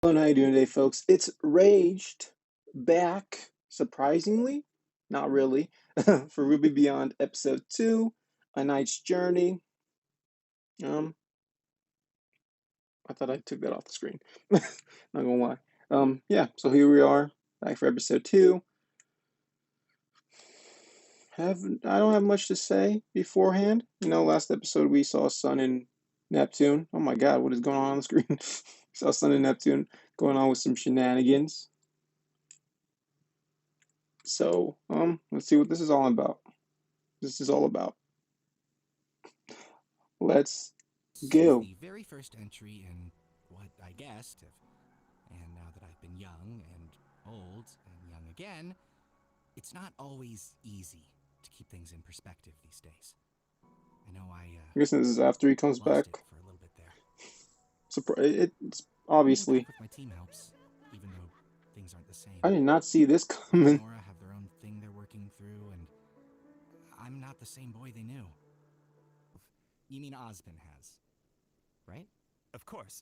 How you doing today, folks? It's Raged back, surprisingly, not really, for Ruby Beyond Episode 2, A Knight's Journey. I thought I took that off the screen. Not gonna lie. Yeah, so here we are, back for Episode 2. I don't have much to say beforehand. Last episode we saw Sun and Neptune. Oh my god, what is going on the screen? Saw Sun and Neptune going on with some shenanigans. So, let's see what this is all about. Let's go. The very first entry in what I guessed, and now that I've been young and old and young again, it's not always easy to keep things in perspective these days. I know I'm guessing this is after he comes back. It for a little bit there. It's obviously. Being back with my team helps, even though things aren't the same. I did not see this coming. Nora have their own thing they're working through, and I'm not the same boy they knew. You mean Osmond has, right? Of course.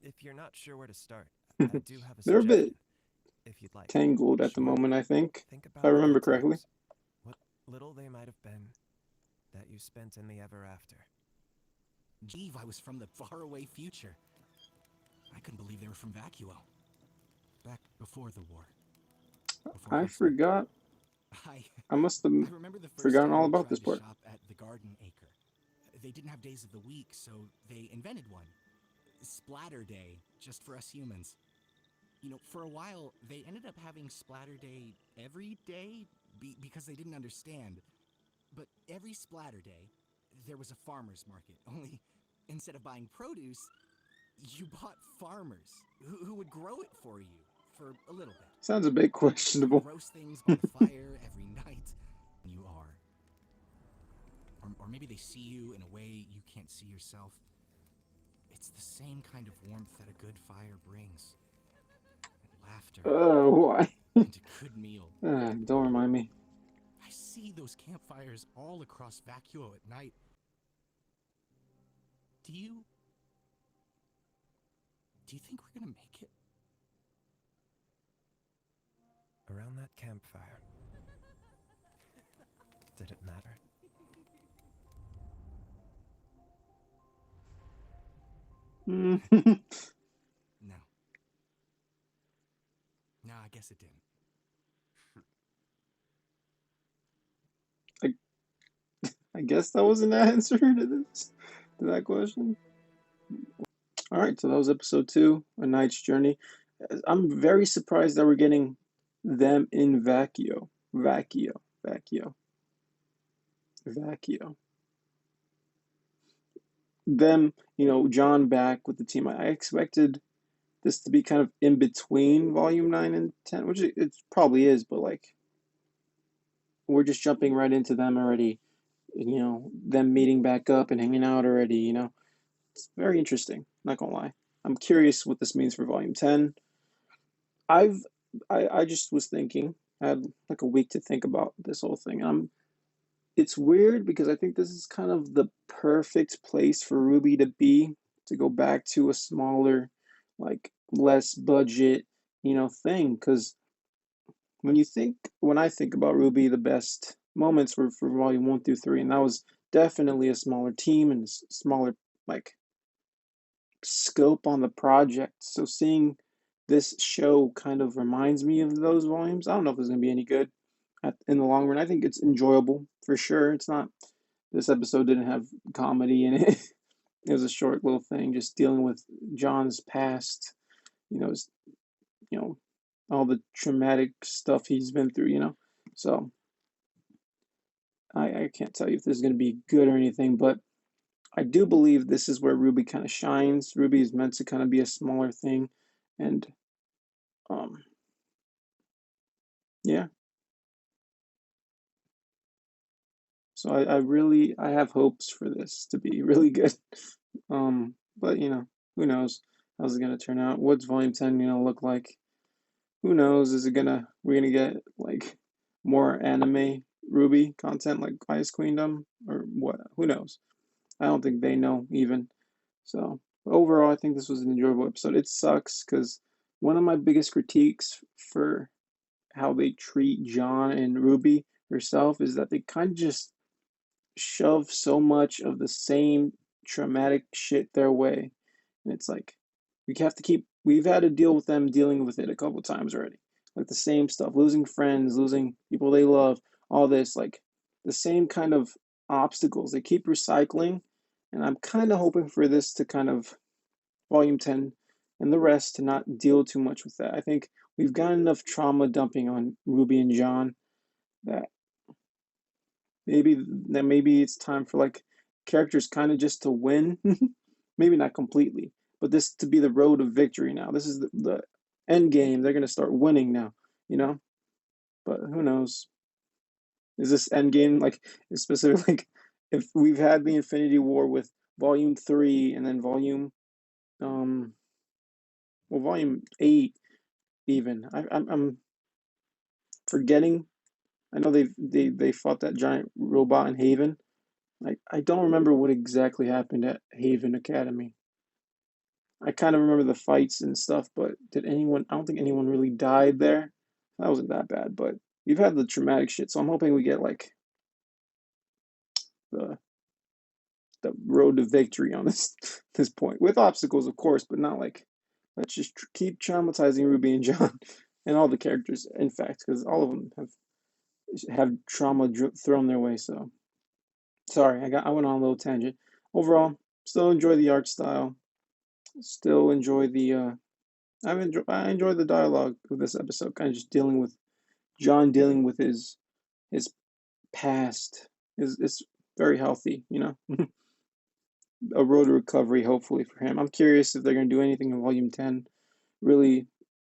If you're not sure where to start, I do have a They're a suggestion, bit if you'd like. tangled at the moment, I think. Think about if I remember correctly. What little they might have been that you spent in the ever after. Jeeve, I was from the faraway future. I couldn't believe they were from Vacuo. Back before the war. I forgot. I must have forgotten all about this part. Shop at the Garden Acre. They didn't have days of the week, so they invented one. Splatter Day, just for us humans. For a while, they ended up having Splatter Day every day because they didn't understand. But every Splatter Day, there was a farmer's market. Only, instead of buying produce, you bought farmers who would grow it for you for a little bit. Sounds a bit questionable. Roast things by the fire every night. You are. Or maybe they see you in a way you can't see yourself. It's the same kind of warmth that a good fire brings. And laughter. Oh, why? And a good meal. Don't remind me. I see those campfires all across Vacuo at night. Do you think we're gonna make it? Around that campfire, did it matter? No. No, I guess it didn't. I guess that was an answer to that question. All right, so that was episode 2, A Knight's Journey. I'm very surprised that we're getting them in Vacuo. Them, John back with the team. I expected this to be kind of in between Volume 9 and 10, which it probably is, but we're just jumping right into them already. Them meeting back up and hanging out already. It's very interesting. Not gonna lie. I'm curious what this means for Volume 10. I just was thinking. I had like a week to think about this whole thing. It's weird because I think this is kind of the perfect place for RWBY to be, to go back to a smaller, less budget, thing. Because when I think about RWBY, the best moments were for Volume 1 through 3, and that was definitely a smaller team and a smaller scope on the project. So seeing this show kind of reminds me of those volumes. I don't know if it's going to be any good in the long run. I think it's enjoyable for sure. It's not. This episode didn't have comedy in it. It was a short little thing, just dealing with John's past. All the traumatic stuff he's been through. So I can't tell you if this is going to be good or anything, but I do believe this is where RWBY kind of shines. RWBY is meant to kind of be a smaller thing, and yeah. So I have hopes for this to be really good. But who knows how's it gonna turn out? What's Volume 10 look like? Who knows? We're gonna get more anime RWBY content like Ice Queendom or what? Who knows? I don't think they know even. So But overall, I think this was an enjoyable episode. It sucks because one of my biggest critiques for how they treat John and Ruby herself is that they kind of just shove so much of the same traumatic shit their way. And it's like we have to keep we've had to deal with them dealing with it a couple times already. Like the same stuff, losing friends, losing people they love, all this, like the same kind of obstacles. They keep recycling. And I'm kind of hoping for this to kind of volume 10 and the rest to not deal too much with that. I think we've got enough trauma dumping on Ruby and John that maybe it's time for like characters kind of just to win. Maybe not completely, but this to be the road of victory now. This is the end game. They're gonna start winning now, you know. But who knows? Is this end game like specific? Like if we've had the Infinity War with Volume 3 and then um Volume 8 even. I'm forgetting. I know they fought that giant robot in Haven. I don't remember what exactly happened at Haven Academy. I kind of remember the fights and stuff, but did anyone? I don't think anyone really died there. That wasn't that bad, but we've had the traumatic shit, so I'm hoping we get like the the road to victory on this point with obstacles, of course, but not like let's just keep traumatizing Ruby and John and all the characters. In fact, because all of them have trauma thrown their way. So sorry, I went on a little tangent. Overall, still enjoy the art style. Still enjoy the I enjoy the dialogue of this episode, kind of just dealing with John dealing with his past is very healthy, you know. A road to recovery, hopefully for him. I'm curious if they're gonna do anything in Volume 10, really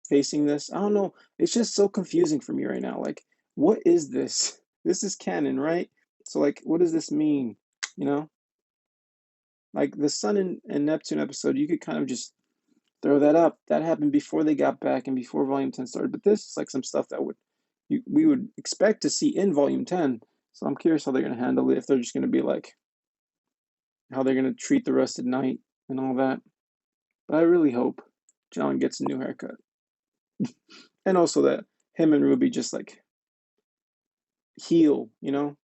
facing this. I don't know. It's just so confusing for me right now. Like, what is this? This is canon, right? So like, what does this mean? You know, like the Sun and Neptune episode, you could kind of just throw that up. That happened before they got back and before Volume 10 started. But this is like some stuff that we would expect to see in Volume 10. So I'm curious how they're going to handle it. If they're just going to be like how they're going to treat the rest of night and all that. But I really hope John gets a new haircut, and also that him and Ruby just like heal. You know,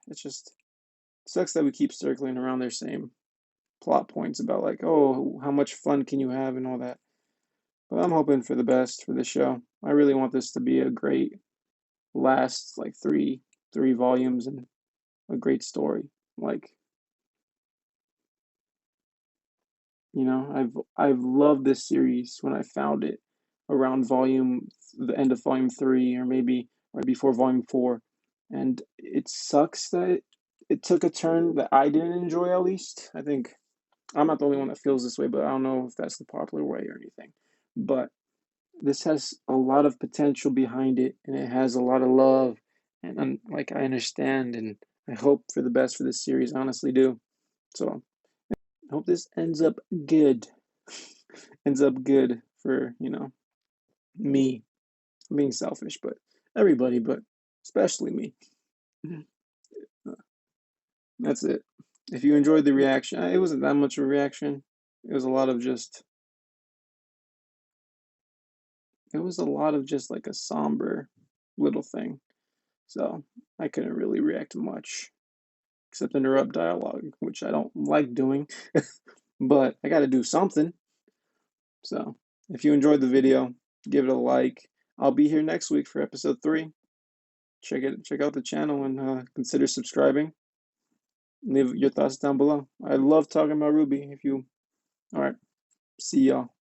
it's just sucks that we keep circling around their same plot points about like, oh, how much fun can you have and all that. But I'm hoping for the best for the show. I really want this to be a great last like three volumes and a great story. Like, you know, I've loved this series when I found it around the end of volume 3 or maybe right before volume 4. And it sucks that it took a turn that I didn't enjoy. At least I think I'm not the only one that feels this way, but I don't know if that's the popular way or anything. But this has a lot of potential behind it, and it has a lot of love, and like I understand, and I hope for the best for this series. I honestly do. So I hope this ends up good. Ends up good for me. I'm being selfish, but everybody, but especially me. That's it. If you enjoyed the reaction, it wasn't that much of a reaction. It was a lot of just. It was a lot of just like a somber little thing. So I couldn't really react much except interrupt dialogue, which I don't like doing, but I got to do something. So if you enjoyed the video, give it a like. I'll be here next week for episode 3. Check out the channel and consider subscribing. Leave your thoughts down below. I love talking about RWBY. All right, see y'all.